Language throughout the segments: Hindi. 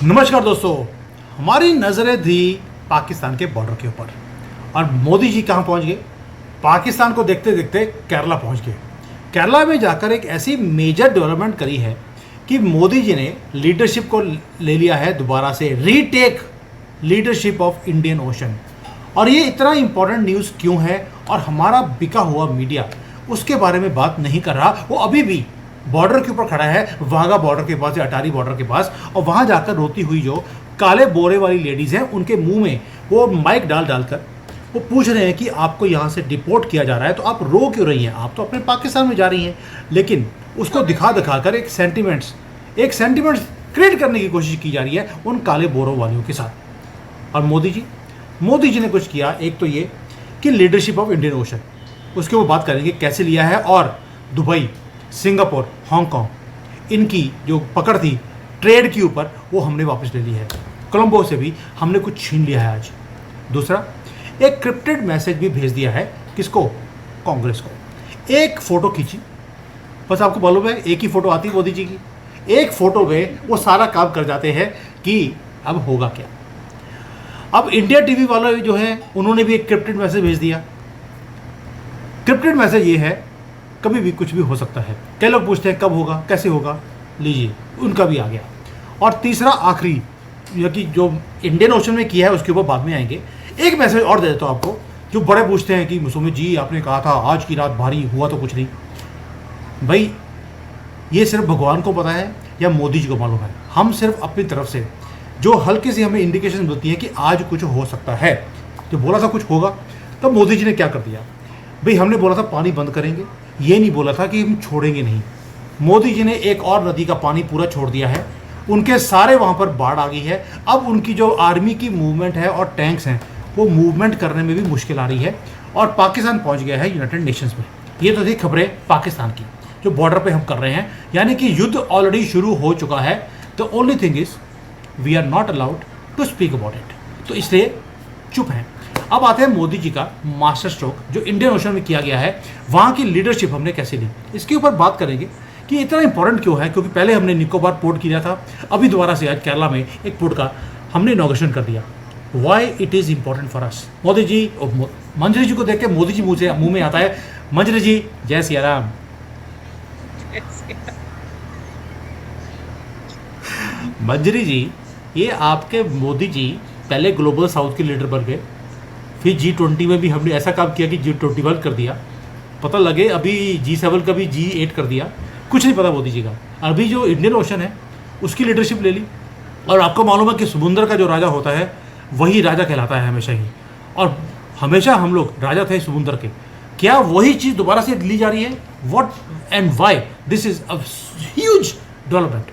नमस्कार दोस्तों। हमारी नज़रें थी पाकिस्तान के बॉर्डर के ऊपर और मोदी जी कहाँ पहुँच गए? पाकिस्तान को देखते देखते केरला पहुँच गए। केरला में जाकर एक ऐसी मेजर डेवलपमेंट करी है कि मोदी जी ने लीडरशिप को ले लिया है दोबारा से, retake leadership of Indian ocean. और ये इतना इंपॉर्टेंट न्यूज़ क्यों है और हमारा बिका हुआ मीडिया उसके बारे में बात नहीं कर रहा। वो अभी भी बॉर्डर के ऊपर खड़ा है, वाघा बॉर्डर के पास या अटारी बॉर्डर के पास, और वहाँ जाकर रोती हुई जो काले बोरे वाली लेडीज़ हैं उनके मुंह में वो माइक डाल डालकर वो पूछ रहे हैं कि आपको यहाँ से डिपोर्ट किया जा रहा है तो आप रो क्यों रही हैं? आप तो अपने पाकिस्तान में जा रही हैं। लेकिन उसको दिखा दिखाकर एक सेंटिमेंट्स क्रिएट करने की कोशिश की जा रही है उन काले बोरों वालों के साथ। और मोदी जी ने कुछ किया। एक तो ये कि लीडरशिप ऑफ इंडियन ओशन, उसके वो बात करेंगे कैसे लिया है। और दुबई, सिंगापुर, हांगकांग, इनकी जो पकड़ थी ट्रेड के ऊपर वो हमने वापस ले ली है। कोलंबो से भी हमने कुछ छीन लिया है आज। दूसरा, एक क्रिप्टेड मैसेज भी भेज दिया है। किसको? कांग्रेस को। एक फ़ोटो खींची, बस आपको मालूम है एक ही फ़ोटो आती है मोदी जी की, एक फ़ोटो में वो सारा काम कर जाते हैं कि अब होगा क्या। अब इंडिया टीवी वाले जो हैं उन्होंने भी एक क्रिप्टेड मैसेज भेज दिया। क्रिप्टेड मैसेज ये है कभी भी कुछ भी हो सकता है। कई लोग पूछते हैं कब होगा, कैसे होगा, लीजिए उनका भी आ गया। और तीसरा आखिरी कि जो इंडियन ओशन में किया है उसके ऊपर बाद में आएंगे। एक मैसेज और दे देता हूँ आपको। जो बड़े पूछते हैं कि मुसुमी जी आपने कहा था आज की रात भारी, हुआ तो कुछ नहीं। भाई ये सिर्फ भगवान को पता है या मोदी जी को मालूम है। हम सिर्फ अपनी तरफ से जो हल्के से हमें इंडिकेशन मिलती है कि आज कुछ हो सकता है, जो बोला था कुछ होगा, तब मोदी जी ने क्या कर दिया। भाई हमने बोला था पानी बंद करेंगे, ये नहीं बोला था कि हम छोड़ेंगे नहीं। मोदी जी ने एक और नदी का पानी पूरा छोड़ दिया है। उनके सारे वहाँ पर बाढ़ आ गई है। अब उनकी जो आर्मी की मूवमेंट है और टैंक्स हैं वो मूवमेंट करने में भी मुश्किल आ रही है। और पाकिस्तान पहुँच गया है यूनाइटेड नेशंस में। ये तो थी खबरें पाकिस्तान की जो बॉर्डर पे हम कर रहे हैं, यानी कि युद्ध ऑलरेडी शुरू हो चुका है। The only thing is we are not allowed to speak about it, तो इसलिए चुप हैं। अब आते हैं मोदी जी का मास्टर स्ट्रोक जो इंडियन ओशन में किया गया है, वहाँ की लीडरशिप हमने कैसे ली, इसके ऊपर बात करेंगे कि इतना इंपॉर्टेंट क्यों है। क्योंकि पहले हमने निकोबार पोर्ट किया था, अभी दोबारा से आज केरला में एक पोर्ट का हमने इनॉग्रेशन कर दिया। Why it is important for us. Modi ji, Manjari ji को देख के मोदी जी मुँह में आता है, मंजरी जी जय सिया राम। मंजरी जी, ये आपके मोदी जी पहले ग्लोबल साउथ के लीडर बन गए, फिर G20 में भी हमने ऐसा काम किया कि G21 कर दिया, पता लगे अभी G7 का भी G8 कर दिया। कुछ नहीं पता मोदी जी का। अभी जो इंडियन ओशन है उसकी लीडरशिप ले ली। और आपको मालूम है कि समुद्र का जो राजा होता है वही राजा कहलाता है हमेशा ही। और हमेशा हम लोग राजा थे समुद्र के। क्या वही चीज़ दोबारा से ली जा रही है? What and why this is a huge development.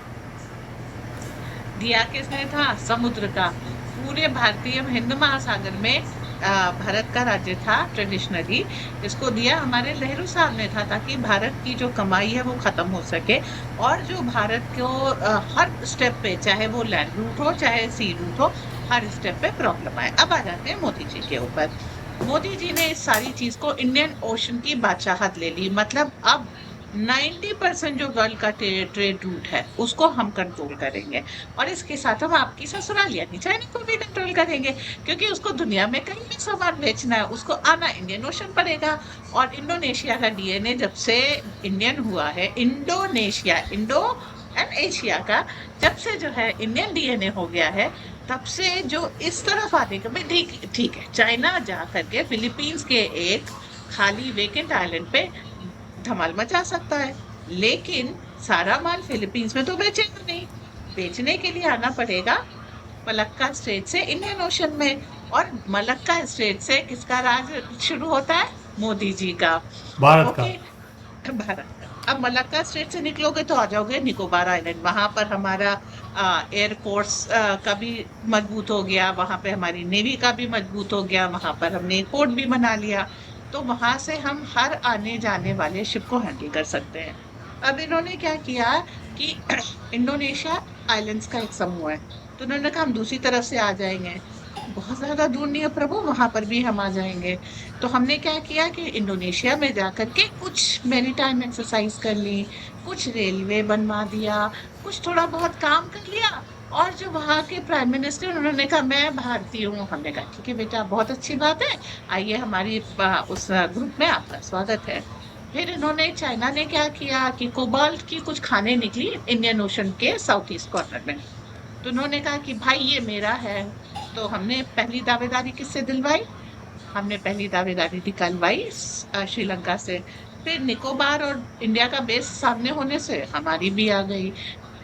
दिया किसने था? समुद्र का। पूरे भारतीय हिंद महासागर में भारत का राज्य था ट्रेडिशनली। इसको दिया हमारे नेहरू साहब ने था ताकि भारत की जो कमाई है वो खत्म हो सके और जो भारत को हर स्टेप पे, चाहे वो लैंड रूट हो चाहे सी रूट हो, हर स्टेप पे प्रॉब्लम आए। अब आ जाते हैं मोदी जी के ऊपर। मोदी जी ने इस सारी चीज को इंडियन ओशन की बादशाहत ले ली। मतलब अब 90% जो वर्ल्ड का ट्रेड रूट है उसको हम कंट्रोल करेंगे और इसके साथ हम आपकी ससुराल यानी चाइना को भी कंट्रोल करेंगे, क्योंकि उसको दुनिया में कहीं भी सामान बेचना है उसको आना इंडियन ओशन पड़ेगा। और इंडोनेशिया का डीएनए जब से इंडियन हुआ है, इंडो एंड एशिया का जब से जो है इंडियन डीएनए हो गया है, तब से जो इस तरफ आने का भाई ठीक है, चाइना जा करके फिलीपींस के एक खाली वेकेंट आइलैंड पे धमाल मचा सकता है, लेकिन सारा माल फिलीपींस में तो बेचेगा नहीं। बेचने के लिए आना पड़ेगा मलक्का स्ट्रेट से इंडियन ओशन में। और मलक्का स्ट्रेट से किसका राज शुरू होता है? मोदी जी का, भारत का। ओके, भारत का। अब मलक्का स्ट्रेट से निकलोगे तो आ जाओगे निकोबार आइलैंड। वहां पर हमारा एयरफोर्स का भी मजबूत हो गया, वहां पे हमारी नेवी का भी मजबूत हो गया, वहां पर हमने एक पोर्ट भी बना लिया। तो वहां से हम हर आने जाने वाले शिप को हैंडल कर सकते हैं। अब इन्होंने क्या किया कि इंडोनेशिया आइलैंड्स का एक समूह है, तो उन्होंने कहा हम दूसरी तरफ से आ जाएंगे। बहुत ज्यादा दूर नहीं है प्रभु, वहां पर भी हम आ जाएंगे। तो हमने क्या किया कि इंडोनेशिया में जाकर के कुछ मैरीटाइम एक्सरसाइज कर ली, कुछ रेलवे बनवा दिया, कुछ थोड़ा बहुत काम कर लिया और जो वहाँ के प्राइम मिनिस्टर, उन्होंने कहा मैं भारतीय हूँ। हमने कहा ठीक है बेटा, बहुत अच्छी बात है, आइए हमारी उस ग्रुप में आपका स्वागत है। फिर इन्होंने, चाइना ने क्या किया कि कोबाल्ट की कुछ खानें निकली इंडियन ओशन के साउथ ईस्ट कॉर्नर में। तो उन्होंने कहा कि भाई ये मेरा है। तो हमने पहली दावेदारी किससे दिलवाई? हमने पहली दावेदारी निकलवाई श्रीलंका से। फिर निकोबार और इंडिया का बेस सामने होने से हमारी भी आ गई।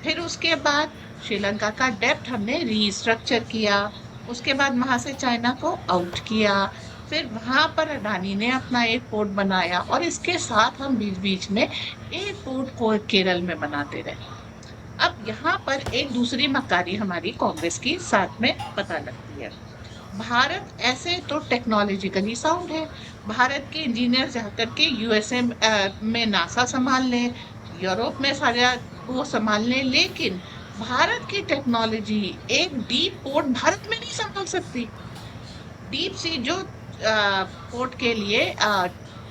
फिर उसके बाद श्रीलंका का डेब्ट हमने रीस्ट्रक्चर किया। उसके बाद वहां से चाइना को आउट किया। फिर वहां पर अडानी ने अपना एक पोर्ट बनाया, और इसके साथ हम बीच बीच में एक पोर्ट को केरल में बनाते रहे। अब यहाँ पर एक दूसरी मक्कारी हमारी कांग्रेस की साथ में पता लगती है। भारत ऐसे तो टेक्नोलॉजिकली साउंड है। भारत के इंजीनियर जाकर के यूएसए में नासा संभाल लें, यूरोप में सारा वो संभाल लें, लेकिन भारत की टेक्नोलॉजी एक डीप पोर्ट भारत में नहीं संभाल सकती। डीप सी जो पोर्ट के लिए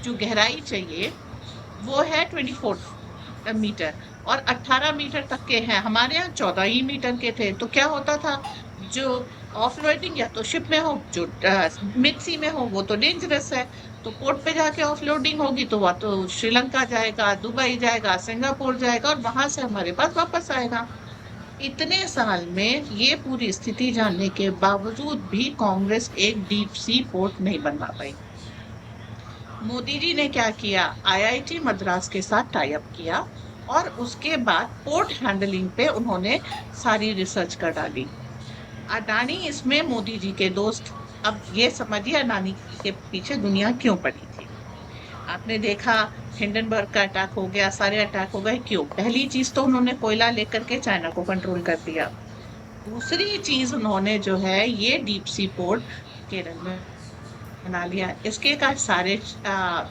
जो गहराई चाहिए वो है 24 मीटर, और 18 मीटर तक के हैं। हमारे यहाँ 14 ही मीटर के थे। तो क्या होता था, जो ऑफलोडिंग या तो शिप में हो, जो मिड सी में हो, वो तो डेंजरस है। तो पोर्ट पे जाके ऑफलोडिंग होगी तो वह तो श्रीलंका जाएगा, दुबई जाएगा, सिंगापुर जाएगा, और वहां से हमारे पास वापस आएगा। इतने साल में ये पूरी स्थिति जानने के बावजूद भी कांग्रेस एक डीप सी पोर्ट नहीं बनवा पाई। मोदी जी ने क्या किया, आईआईटी मद्रास के साथ टाई अप किया, और उसके बाद पोर्ट हैंडलिंग पे उन्होंने सारी रिसर्च कर डाली। अडानी इसमें मोदी जी के दोस्त। अब ये समझिए अडानी के पीछे दुनिया क्यों पड़ी थी। आपने देखा हिंडनबर्ग का अटैक हो गया, सारे अटैक हो गए, क्यों? पहली चीज तो उन्होंने कोयला लेकर के चाइना को कंट्रोल कर दिया। दूसरी चीज उन्होंने जो है ये डीप सी पोर्ट केरल में बना लिया। इसके का सारे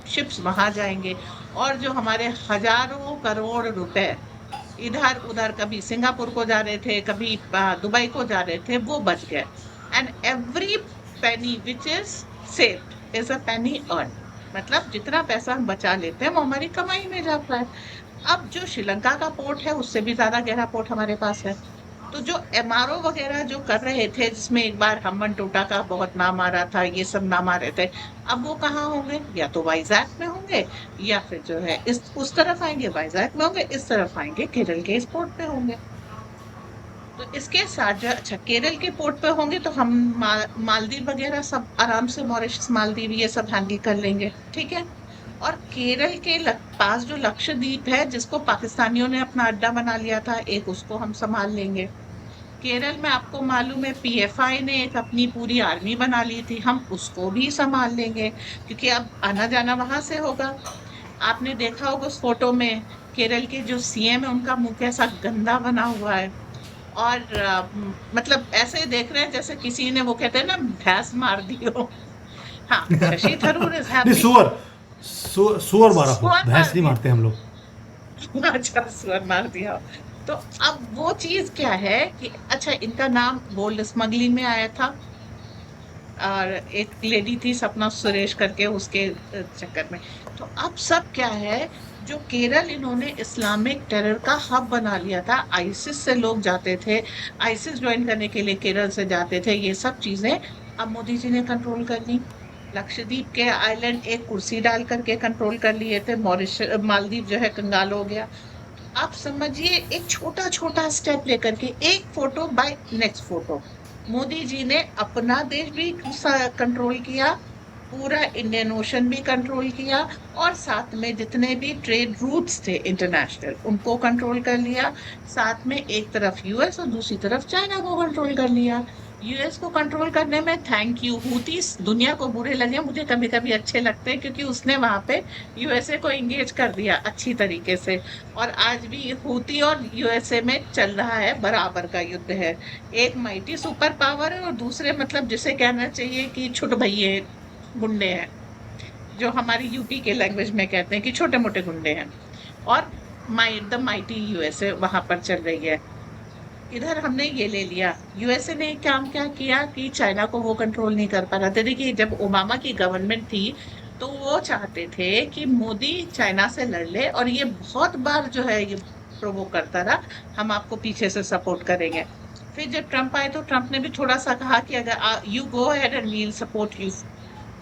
शिप्स वहां जाएंगे, और जो हमारे हजारों करोड़ रुपए इधर उधर कभी सिंगापुर को जा रहे थे, कभी दुबई को जा रहे थे, वो बच गए। And every penny which is saved is a Penney earn. मतलब जितना पैसा हम बचा लेते हैं वो हमारी कमाई में जाता है। अब जो श्रीलंका का पोर्ट है उससे भी ज्यादा गहरा पोर्ट हमारे पास है। तो जो एमआरओ वगैरह जो कर रहे थे, जिसमें एक बार हम्बन टोटा का बहुत नाम आ रहा था, ये सब नाम आ रहे थे, अब वो कहाँ होंगे? या तो वाइजैक में होंगे, या फिर जो है इस उस तरफ आएंगे, वाइजैक में होंगे, इस तरफ आएंगे केरल के इस पोर्ट पे होंगे। तो इसके साथ जो, अच्छा केरल के पोर्ट पे होंगे तो हम मालदीव वगैरह सब आराम से, मॉरिशस मालदीव ये सब हैंडल कर लेंगे, ठीक है। और केरल के पास जो लक्षद्वीप है, जिसको पाकिस्तानियों ने अपना अड्डा बना लिया था एक, उसको हम संभाल लेंगे। केरल में आपको मालूम है पीएफआई ने एक अपनी पूरी आर्मी बना ली थी, हम उसको भी संभाल लेंगे, क्योंकि अब आना जाना वहां से होगा। आपने देखा होगा उस फोटो में केरल के जो सीएम है उनका मुंह कैसा गंदा बना हुआ है, और मतलब ऐसे देख रहे हैं जैसे किसी ने, वो कहते हैं ना, भैंस मार दी हो। हाँ, शशि थरूर इज नहीं, हैप्पी। सुअर मारा हो, सुअर भैंस मार नहीं दिया। मारते हम लोग। अच्छा, सुअर मार दिया। तो अब वो चीज क्या है कि अच्छा, इनका नाम गोल्ड स्मगलिंग में आया था, और एक लेडी थी सपना सुरेश करके, उसके चक्कर में। तो अब सब क्या है, जो केरल इन्होंने इस्लामिक टेरर का हब बना लिया था, आईसिस से लोग जाते थे, आईसिस ज्वाइन करने के लिए केरल से जाते थे, ये सब चीजें अब मोदी जी ने कंट्रोल कर ली। लक्षद्वीप के आइलैंड एक कुर्सी डाल करके कंट्रोल कर लिए थे, मॉरिशस मालदीव जो है कंगाल हो गया। आप समझिए एक छोटा छोटा स्टेप लेकर के, एक photo by next photo, Modi ji ने अपना देश भी कंट्रोल किया, पूरा इंडियन ओशन भी कंट्रोल किया, और साथ में जितने भी ट्रेड रूट्स थे इंटरनेशनल उनको कंट्रोल कर लिया। साथ में एक तरफ यूएस और दूसरी तरफ चाइना को कंट्रोल कर लिया। यूएस को कंट्रोल करने में थैंक यू हूतीस, दुनिया को बुरे लगे, मुझे कभी कभी अच्छे लगते हैं, क्योंकि उसने वहां पे यूएसए को एंगेज कर दिया अच्छी तरीके से। और आज भी हूती और यूएसए में चल रहा है, बराबर का युद्ध है। एक माइटी सुपर पावर है, और दूसरे मतलब जिसे कहना चाहिए कि छुट भैये गुंडे हैं, जो हमारी यूपी के लैंग्वेज में कहते हैं कि छोटे मोटे गुंडे हैं। और द माइटी यूएसए वहां पर चल रही है। इधर हमने ये ले लिया, यूएसए ने काम क्या किया कि चाइना को वो कंट्रोल नहीं कर पा रहा था। देखिए जब ओबामा की गवर्नमेंट थी तो वो चाहते थे कि मोदी चाइना से लड़ ले, और ये बहुत बार जो है ये प्रोवोक करता रहा, हम आपको पीछे से सपोर्ट करेंगे। फिर जब ट्रम्प आए तो ट्रम्प ने भी थोड़ा सा कहा कि अगर you go ahead and we'll support you,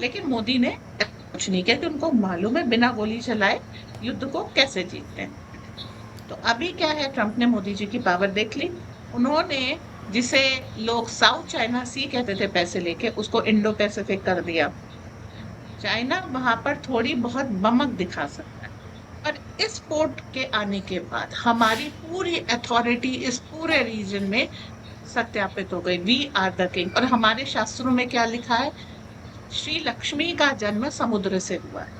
लेकिन मोदी ने कुछ नहीं किया, कि उनको मालूम है बिना गोली चलाए युद्ध को कैसे जीतते हैं। तो अभी क्या है, ट्रम्प ने मोदी जी की पावर देख ली। उन्होंने जिसे लोग साउथ चाइना सी कहते थे पैसे लेके, उसको इंडो पैसिफिक कर दिया। चाइना वहां पर थोड़ी बहुत बमक दिखा सकता है, पर इस पोर्ट के आने के बाद हमारी पूरी अथॉरिटी इस पूरे रीजन में सत्यापित हो गई। We are the king. और हमारे शास्त्रों में क्या लिखा है, श्री लक्ष्मी का जन्म समुद्र से हुआ है।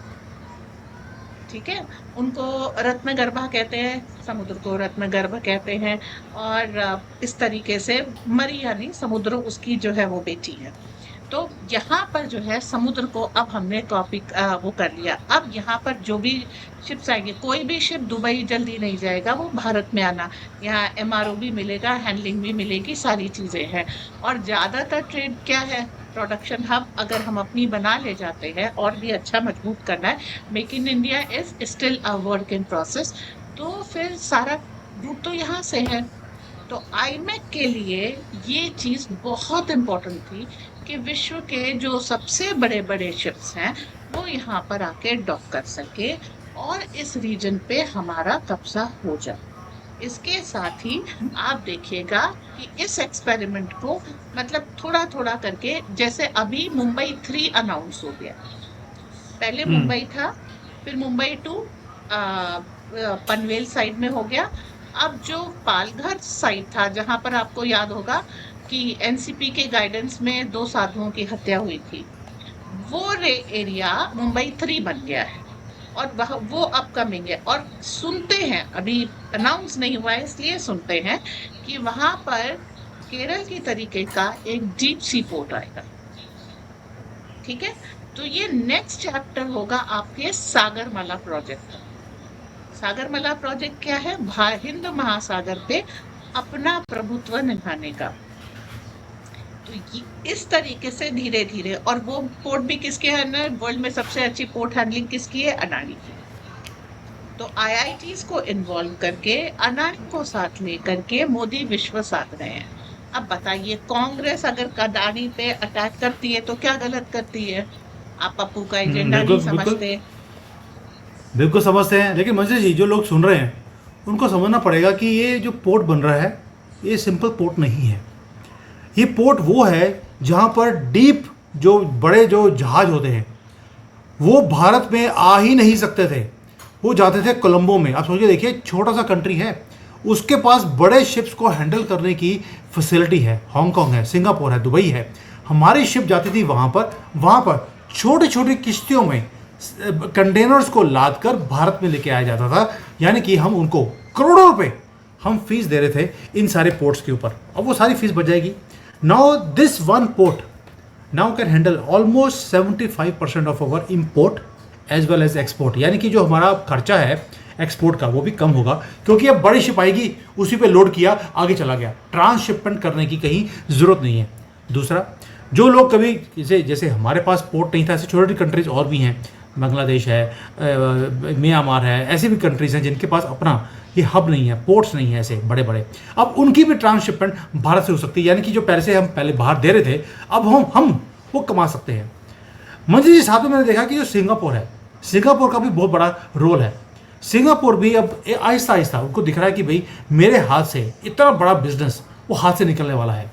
ठीक है, उनको रत्न गर्भा कहते हैं, समुद्र को रत्न गर्भ कहते हैं। और इस तरीके से मरी यानी समुद्र उसकी जो है वो बेटी है। तो यहाँ पर जो है समुद्र को अब हमने कॉपी वो कर लिया। अब यहाँ पर जो भी शिप्स आएंगे, कोई भी शिप दुबई जल्दी नहीं जाएगा, वो भारत में आना, यहाँ एमआरओ भी मिलेगा, हैंडलिंग भी मिलेगी, सारी चीजें हैं। और ज्यादातर ट्रेड क्या है, प्रोडक्शन हब अगर हम अपनी बना ले जाते हैं और भी अच्छा मजबूत करना है, make in India is still a work in process, तो फिर सारा रूट तो यहाँ से है। तो आईमैक के लिए ये चीज बहुत इम्पोर्टेंट थी कि विश्व के जो सबसे बड़े बड़े शिप्स हैं वो यहाँ पर आके डॉक कर सके और इस रीजन पे हमारा कब्जा हो जाए। इसके साथ ही आप देखिएगा कि इस एक्सपेरिमेंट को मतलब थोड़ा थोड़ा करके, जैसे अभी मुंबई 3 अनाउंस हो गया, पहले मुंबई था, फिर मुंबई 2 पनवेल साइड में हो गया। अब जो पालघर साइड था, जहां पर आपको याद होगा कि एनसीपी के गाइडेंस में 2 साधुओं की हत्या हुई थी, वो एरिया मुंबई 3 बन गया है और वह वो अपकमिंग है। और सुनते हैं, अभी अनाउंस नहीं हुआ है इसलिए सुनते हैं कि वहां पर केरल की तरीके का एक डीप सी पोर्ट आएगा। ठीक है, तो ये नेक्स्ट चैप्टर होगा आपके सागरमाला प्रोजेक्ट का। सागरमाला प्रोजेक्ट क्या है, हिंद महासागर पे अपना प्रभुत्व निभाने का। तो इस तरीके से धीरे धीरे, और वो पोर्ट भी किसके है, वर्ल्ड में सबसे अच्छी पोर्ट हैंडलिंग किसकी है, अडानी की। तो आईआईटीज को इन्वॉल्व करके, अडानी को साथ लेकर के मोदी विश्व साध रहे हैं। अब बताइए, कांग्रेस अगर अडानी पे अटैक करती है तो क्या गलत करती है? आप पप्पू का एजेंडा नहीं समझते। बिल्कुल समझते हैं, लेकिन मंजरी जी, जो लोग सुन रहे हैं उनको समझना पड़ेगा कि ये जो पोर्ट बन रहा है ये सिंपल पोर्ट नहीं है। ये पोर्ट वो है जहाँ पर डीप जो बड़े जो जहाज होते हैं वो भारत में आ ही नहीं सकते थे, वो जाते थे कोलंबो में। आप सोचिए, देखिए छोटा सा कंट्री है, उसके पास बड़े शिप्स को हैंडल करने की फैसिलिटी है। हांगकांग है, सिंगापुर है, दुबई है। हमारी शिप जाती थी वहाँ पर छोटी छोटी किश्तियों में कंटेनर्स को लाद कर भारत में लेके आया जाता था। यानी कि हम उनको करोड़ों रुपए हम फीस दे रहे थे इन सारे पोर्ट्स के ऊपर। अब वो सारी फीस बच जाएगी। Now this one port now can handle almost 75% of our import as well as export. यानी कि जो हमारा खर्चा है एक्सपोर्ट का वो भी कम होगा, क्योंकि अब बड़ी शिप आएगी, उसी पे लोड किया, आगे चला गया। ट्रांसशिपमेंट करने की कहीं ज़रूरत नहीं है। दूसरा, जो लोग कभी जैसे हमारे पास पोर्ट नहीं था, ऐसे छोटी छोटी कंट्रीज और भी हैं, बांग्लादेश है, म्यांमार है, ऐसी भी कंट्रीज हैं जिनके पास अपना ये हब नहीं है, पोर्ट्स नहीं है ऐसे बड़े बड़े। अब उनकी भी ट्रांसशिपमेंट भारत से हो सकती है। यानी कि जो पैसे हम पहले बाहर दे रहे थे, अब हम वो कमा सकते हैं। मंजरी जी, साथ में मैंने देखा कि जो सिंगापुर है, सिंगापुर का भी बहुत बड़ा रोल है। सिंगापुर भी अब आहिस्ता आहिस्ता उनको दिख रहा है कि भाई मेरे हाथ से इतना बड़ा बिजनेस वो हाथ से निकलने वाला है।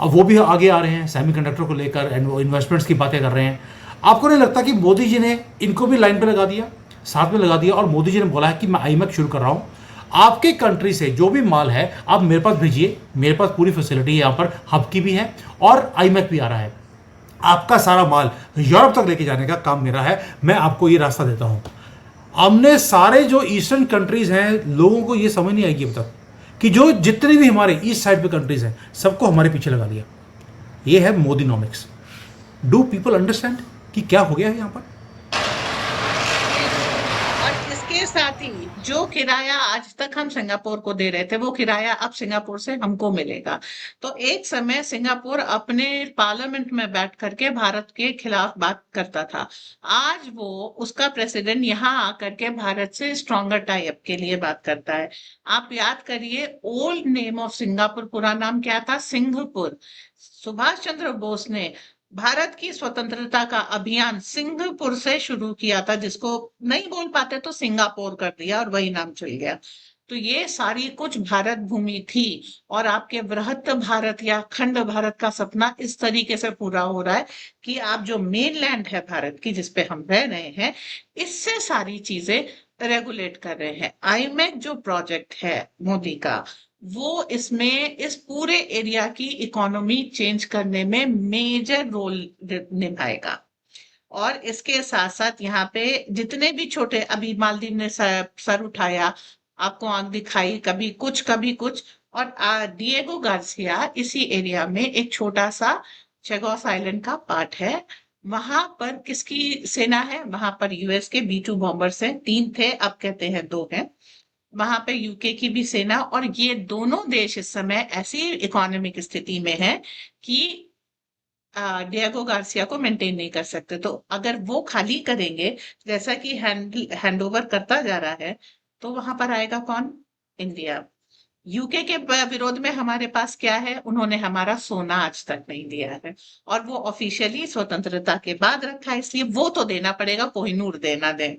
अब वो भी आगे आ रहे हैं, सेमीकंडक्टर को लेकर इन्वेस्टमेंट्स की बातें कर रहे हैं। आपको नहीं लगता कि मोदी जी ने इनको भी लाइन पे लगा दिया, साथ में लगा दिया, और मोदी जी ने बोला है कि मैं आईमैक शुरू कर रहा हूँ, आपके कंट्री से जो भी माल है आप मेरे पास भेजिए, मेरे पास पूरी फैसिलिटी यहाँ पर हब की भी है और आईमैक भी आ रहा है। आपका सारा माल यूरोप तक लेके जाने का काम मेरा है, मैं आपको ये रास्ता देता हूँ। हमने सारे जो ईस्टर्न कंट्रीज हैं, लोगों को ये समझ नहीं आएगी अब तक कि जो जितनी भी हमारे ईस्ट साइड पे कंट्रीज हैं सबको हमारे पीछे लगा लिया। ये है मोदीनॉमिक्स। डू पीपल अंडरस्टैंड कि क्या हो गया है यहाँ पर? और इसके साथ जो किराया आज तक हम सिंगापुर को दे रहे थे वो किराया अब सिंगापुर से हमको मिलेगा। तो एक समय सिंगापुर अपने पार्लियामेंट में बैठ करके भारत के खिलाफ बात करता था। आज वो उसका प्रेसिडेंट यहाँ आकर के भारत से स्ट्रॉन्गर टाई अप के लिए बात करता है। आप याद करिए, ओल्ड नेम ऑफ सिंगापुर पूरा नाम क्या था? सिंगापुर। सुभाष चंद्र बोस ने भारत की स्वतंत्रता का अभियान सिंगापुर से शुरू किया था, जिसको नहीं बोल पाते तो सिंगापुर कर दिया और वही नाम चल गया। तो ये सारी कुछ भारत भूमि थी, और आपके बृहत भारत या खंड भारत का सपना इस तरीके से पूरा हो रहा है कि आप जो मेनलैंड है भारत की, जिसपे हम रह रहे हैं, इससे सारी चीजें रेगुलेट कर रहे हैं। आईमैक जो प्रोजेक्ट है मोदी का, वो इसमें इस पूरे एरिया की इकोनॉमी चेंज करने में मेजर रोल निभाएगा। और इसके साथ साथ यहाँ पे जितने भी छोटे, अभी मालदीव ने सर उठाया, आपको आंख दिखाई, कभी कुछ। और डिएगो गार्सिया इसी एरिया में एक छोटा सा चेगोस आइलैंड का पार्ट है। वहां पर किसकी सेना है? वहां पर यूएस के B-2 बॉम्बर्स हैं, 3 थे, अब कहते हैं 2 हैं। वहां पे यूके की भी सेना, और ये दोनों देश इस समय ऐसी इकोनॉमिक स्थिति में है कि डिएगो गार्सिया को मेंटेन नहीं कर सकते। तो अगर वो खाली करेंगे, जैसा कि हैंड ओवर करता जा रहा है, तो वहां पर आएगा कौन? इंडिया। यूके के विरोध में हमारे पास क्या है? उन्होंने हमारा सोना आज तक नहीं दिया है, और वो ऑफिशियली स्वतंत्रता के बाद रखा है, इसलिए वो तो देना पड़ेगा, कोहिनूर देना दे।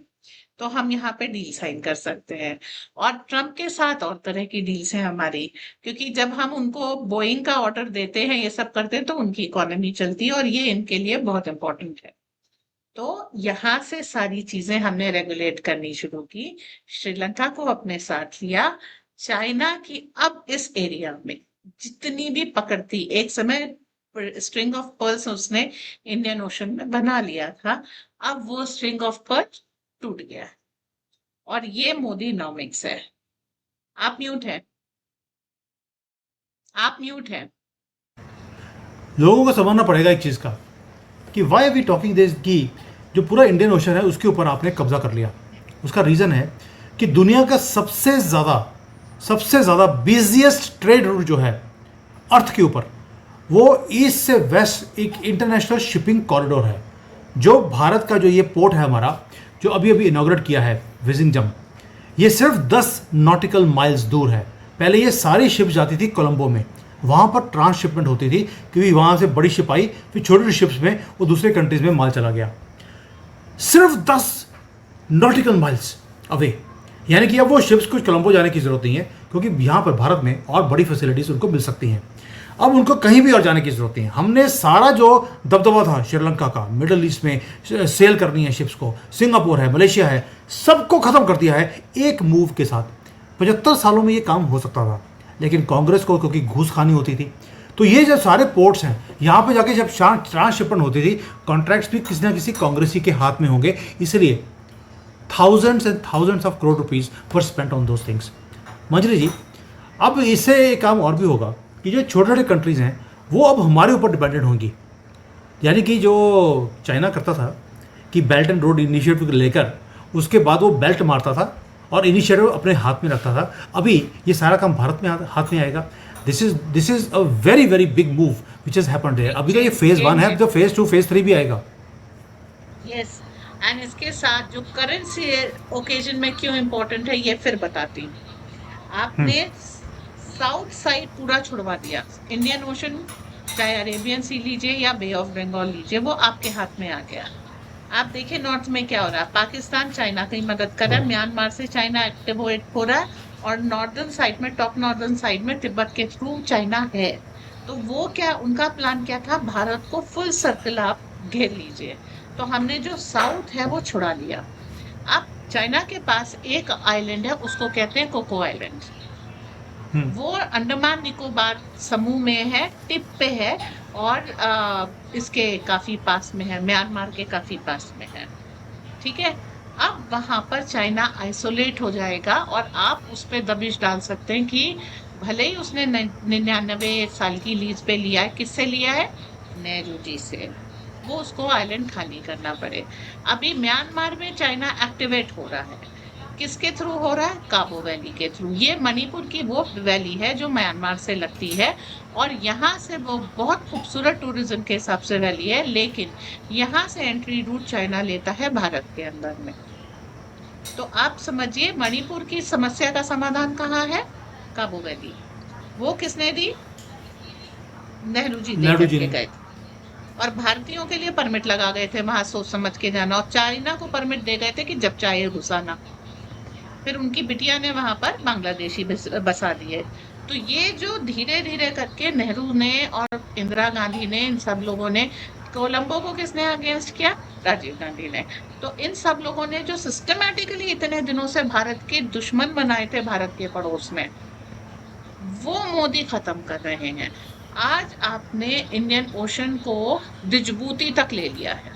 तो हम यहाँ पे डील साइन कर सकते हैं। और ट्रम्प के साथ और तरह की डील्स हैं हमारी, क्योंकि जब हम उनको बोइंग का ऑर्डर देते हैं, ये सब करते हैं, तो उनकी इकोनॉमी चलती है, और ये इनके लिए बहुत इंपॉर्टेंट है। तो यहाँ से सारी चीजें हमने रेगुलेट करनी शुरू की, श्रीलंका को अपने साथ लिया। चाइना की अब इस एरिया में जितनी भी पकड़ थी, एक समय स्ट्रिंग ऑफ पर्ल्स उसने इंडियन ओशन में बना लिया था, अब वो स्ट्रिंग ऑफ पर्ल टूट गया है। और ये मोदी नॉमिक्स है। आप म्यूट हैं, आप म्यूट हैं। लोगों को समझना पड़ेगा एक चीज़ का, कि वाई वी टॉकिंग दिस, की जो पूरा इंडियन ओशन है उसके ऊपर आपने कब्जा कर लिया। उसका रीज़न है कि दुनिया का सबसे ज़्यादा बिजिएस्ट ट्रेड रूट जो है अर्थ के ऊपर, वो ईस्ट से वेस्ट एक इंटरनेशनल शिपिंग कॉरिडोर है। जो भारत का जो ये पोर्ट है हमारा, जो अभी अभी इनॉग्रेट किया है विजिंगजम, ये सिर्फ 10 नॉटिकल माइल्स दूर है। पहले ये सारी शिप जाती थी कोलंबो में, वहाँ पर ट्रांसशिपमेंट होती थी, क्योंकि वहाँ से बड़ी शिप आई, फिर छोटी छोटी शिप्स में वो दूसरे कंट्रीज में माल चला गया। सिर्फ 10 नॉटिकल माइल्स अवे, यानी कि अब वो शिप्स को कोलंबो जाने की ज़रूरत नहीं है, क्योंकि यहाँ पर भारत में और बड़ी फैसिलिटीज़ उनको मिल सकती हैं। अब उनको कहीं भी और जाने की ज़रूरत नहीं है। हमने सारा जो दबदबा था श्रीलंका का, मिडल ईस्ट में सेल करनी है शिप्स को, सिंगापुर है, मलेशिया है, सबको ख़त्म कर दिया है एक मूव के साथ। 75 सालों में ये काम हो सकता था, लेकिन कांग्रेस को क्योंकि घूस खानी होती थी, तो ये जो सारे पोर्ट्स हैं यहाँ पे जाके जब ट्रांसशिपमेंट होती थी, कॉन्ट्रैक्ट्स भी किसी ना किसी कांग्रेसी के हाथ में होंगे, इसलिए thousands and thousands of crore rupees were spent on those things. Manjari ji, अब इससे एक काम और भी होगा कि जो छोटे छोटे कंट्रीज़ हैं वो अब हमारे ऊपर डिपेंडेंट होंगी। यानी कि जो चाइना करता था कि बेल्ट एंड रोड इनिशिएटिव लेकर उसके बाद वो बेल्ट मारता था और इनिशिएटिव अपने हाथ में रखता था, अभी ये सारा काम भारत में हाथ में आएगा। This is a very very big move which has happened there. अभी का ये फेज 1 है, तो फेज 2 फेज 3 भी आएगा। यस, एंड इसके साथ जो करेंसी ओकेजन में क्यों इम्पोर्टेंट है ये फिर बताती हूँ। आपने साउथ साइड पूरा छुड़वा दिया, इंडियन ओशन, चाहे अरेबियन सी लीजिए या बे ऑफ बंगाल लीजिए, वो आपके हाथ में आ गया। आप देखिए नॉर्थ में क्या हो रहा है, पाकिस्तान चाइना की मदद कर रहा है, म्यांमार से चाइना एक्टिव हो रहा है, और नॉर्दर्न साइड में, टॉप नॉर्दर्न साइड में तिब्बत के थ्रू चाइना है। तो वो क्या, उनका प्लान क्या था? भारत को फुल सर्कल आप घेर लीजिए। तो हमने जो साउथ है वो छुड़ा लिया। अब चाइना के पास एक आइलैंड है, उसको कहते हैं कोको आइलैंड। वो अंडमान निकोबार समूह में है, टिप पे है, और इसके काफी पास में है, म्यांमार के काफी पास में है। ठीक है, अब वहां पर चाइना आइसोलेट हो जाएगा, और आप उस पर दबिश डाल सकते हैं कि भले ही उसने 99 साल की लीज पे लिया है, किससे लिया है? नेहरू जी से, वो उसको आइलैंड खाली करना पड़े। अभी म्यांमार में चाइना एक्टिवेट हो रहा है, किसके थ्रू हो रहा है? काबो वैली के थ्रू। ये मणिपुर की वो वैली है जो म्यांमार से लगती है, और यहाँ से वो बहुत खूबसूरत टूरिज्म के हिसाब से वैली है, लेकिन यहाँ से एंट्री रूट चाइना लेता है भारत के अंदर में। तो आप समझिए मणिपुर की समस्या का समाधान कहाँ है? काबो वैली। वो किसने दी? नेहरू जी दे नेहरू जी करके ने। गए थे। और भारतीयों के लिए परमिट लगा गए थे वहां सोच समझ के जाना, और चाइना को परमिट दे गए थे कि जब चाहे घुसाना। फिर उनकी बिटिया ने वहां पर बांग्लादेशी बसा दिए। तो ये जो धीरे धीरे करके नेहरू ने और इंदिरा गांधी ने, इन सब लोगों ने, कोलंबो को किसने अगेंस्ट किया? राजीव गांधी ने। तो इन सब लोगों ने जो सिस्टमैटिकली इतने दिनों से भारत के दुश्मन बनाए थे भारत के पड़ोस में, वो मोदी खत्म कर रहे हैं। आज आपने इंडियन ओशन को दिजबूती तक ले लिया है।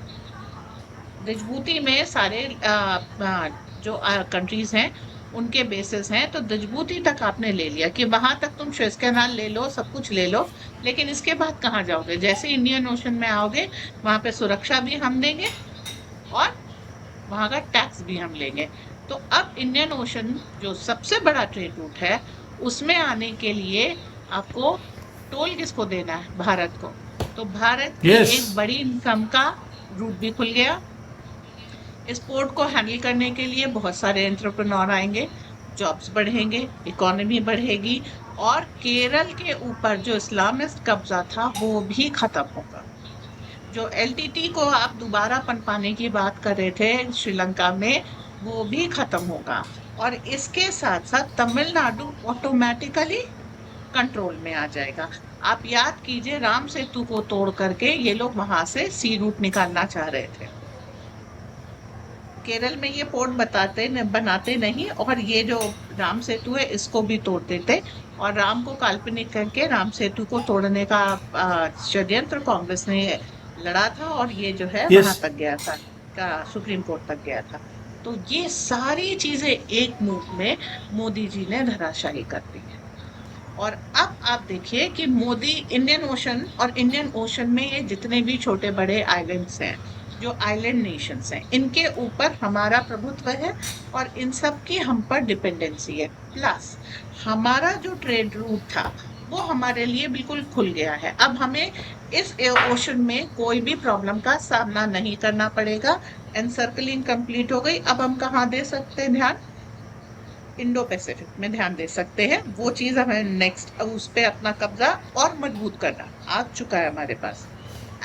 दिजबूती में सारे जो कंट्रीज हैं उनके बेसिस हैं, तो दिजबूती तक आपने ले लिया कि वहां तक तुम सुएज कैनाल ले लो, सब कुछ ले लो, लेकिन इसके बाद कहाँ जाओगे? जैसे इंडियन ओशन में आओगे वहां पे सुरक्षा भी हम देंगे और वहां का टैक्स भी हम लेंगे। तो अब इंडियन ओशन जो सबसे बड़ा ट्रेड रूट है, उसमें आने के लिए आपको टोल किसको देना है? भारत को। तो भारत की यस। एक बड़ी इनकम का रूट भी खुल गया। इस पोर्ट को हैंडल करने के लिए बहुत सारे एंटरप्रेन्योर आएंगे, जॉब्स बढ़ेंगे, इकोनॉमी बढ़ेगी, और केरल के ऊपर जो इस्लामिस्ट कब्जा था वो भी खत्म होगा। जो एलटीटी को आप दोबारा पनपाने की बात कर रहे थे श्रीलंका में, वो भी खत्म होगा। और इसके साथ साथ तमिलनाडु ऑटोमेटिकली कंट्रोल में आ जाएगा। आप याद कीजिए राम सेतु को तोड़ करके ये लोग वहां से सी रूट निकालना चाह रहे थे। केरल में ये पोर्ट बनाते नहीं, और ये जो राम सेतु है इसको भी तोड़ देते, और राम को काल्पनिक करके राम सेतु को तोड़ने का षड्यंत्र कांग्रेस ने लड़ा था, और ये जो है Yes. वहां तक गया था, सुप्रीम कोर्ट तक गया था। तो ये सारी चीजें एक मूव में मोदी जी ने धराशायी कर दी है। और अब आप देखिए कि मोदी इंडियन ओशन में ये जितने भी छोटे बड़े आइलैंड्स हैं, जो आइलैंड नेशंस हैं, इनके ऊपर हमारा प्रभुत्व है और इन सब की हम पर डिपेंडेंसी है। प्लस हमारा जो ट्रेड रूट था वो हमारे लिए बिल्कुल खुल गया है। अब हमें इस ओशन में कोई भी प्रॉब्लम का सामना नहीं करना पड़ेगा। एनसर्कलिंग कंप्लीट हो गई। अब हम कहाँ दे सकते हैं ध्यान? इंडो पैसिफिक में ध्यान दे सकते हैं। वो चीज हमें नेक्स्ट उस पे अपना कब्जा और मजबूत करना आ चुका है हमारे पास।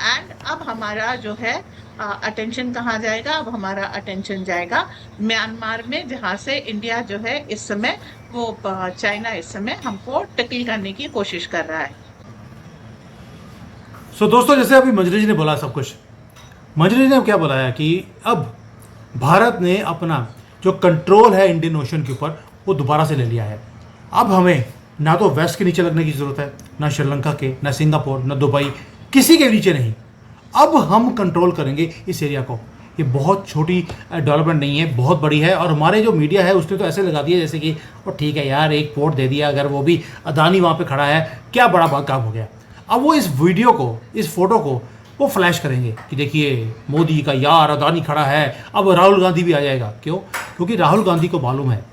एंड अब हमारा जो है अटेंशन कहाँ जाएगा? अब हमारा अटेंशन जाएगा म्यांमार में, जहाँ से इंडिया जो है इस समय वो चाइना इस समय हमको टैकल करने की कोशिश कर रहा है। सो दोस्तों, जैसे अभी मंजरी जी ने बोला सब कुछ, मंजरी जी ने क्या बोला है कि अब भारत ने अपना जो कंट्रोल है इंडियन ओशन के ऊपर वो दोबारा से ले लिया है। अब हमें ना तो वेस्ट के नीचे लगने की ज़रूरत है, ना श्रीलंका के, ना सिंगापुर, ना दुबई, किसी के नीचे नहीं। अब हम कंट्रोल करेंगे इस एरिया को। ये बहुत छोटी डेवलपमेंट नहीं है, बहुत बड़ी है। और हमारे जो मीडिया है उसने तो ऐसे लगा दिया जैसे कि वो ठीक है यार, एक पोर्ट दे दिया, अगर वो भी अदानी वहाँ पे खड़ा है, क्या बड़ा काम हो गया। अब वो इस वीडियो को, इस फोटो को वो फ्लैश करेंगे कि देखिए मोदी का यार अदानी खड़ा है, अब राहुल गांधी भी आ जाएगा। क्यों? क्योंकि राहुल गांधी को मालूम है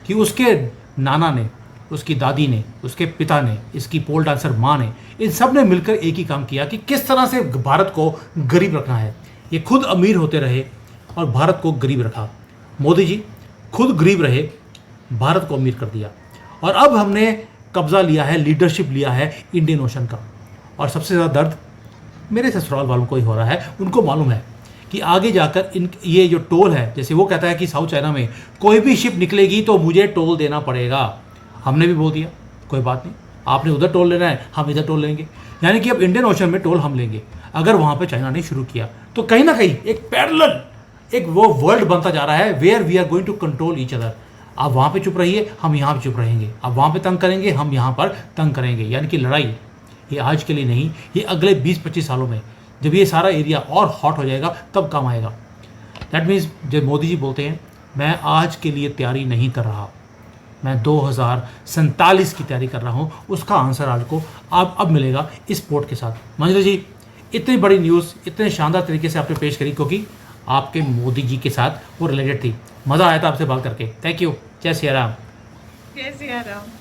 कि उसके नाना ने, उसकी दादी ने, उसके पिता ने, इसकी पोल डांसर माँ ने, इन सब ने मिलकर एक ही काम किया कि किस तरह से भारत को गरीब रखना है। ये खुद अमीर होते रहे और भारत को गरीब रखा। मोदी जी खुद गरीब रहे, भारत को अमीर कर दिया। और अब हमने कब्जा लिया है, लीडरशिप लिया है इंडियन ओशन का। और सबसे ज़्यादा दर्द मेरे ससुराल वालों को ही हो रहा है। उनको मालूम है कि आगे जाकर ये जो टोल है, जैसे वो कहता है कि साउथ चाइना में कोई भी शिप निकलेगी तो मुझे टोल देना पड़ेगा। हमने भी बोल दिया कोई बात नहीं, आपने उधर टोल लेना है, हम इधर टोल लेंगे। यानी कि अब इंडियन ओशन में टोल हम लेंगे अगर वहाँ पे चाइना ने शुरू किया। तो कहीं ना कहीं एक पैरेलल एक वो वर्ल्ड बनता जा रहा है where we are going to control each other. आप वहाँ पे चुप रहिए, हम यहाँ पे चुप रहेंगे। आप वहाँ पे तंग करेंगे, हम यहाँ पर तंग करेंगे। यानी कि लड़ाई ये आज के लिए नहीं, ये अगले 20-25 सालों में जब ये सारा एरिया और हॉट हो जाएगा तब काम आएगा। दैट मीन्स जब मोदी जी बोलते हैं मैं आज के लिए तैयारी नहीं कर रहा, मैं 2047 की तैयारी कर रहा हूँ, उसका आंसर आज को अब मिलेगा इस पोर्ट के साथ। मंजरी जी, इतनी बड़ी न्यूज़ इतने शानदार तरीके से आपने पेश करी, क्योंकि आपके मोदी जी के साथ वो रिलेटेड थी। मज़ा आया था आपसे बात करके। Thank you. जय सिया राम। जय सिया राम।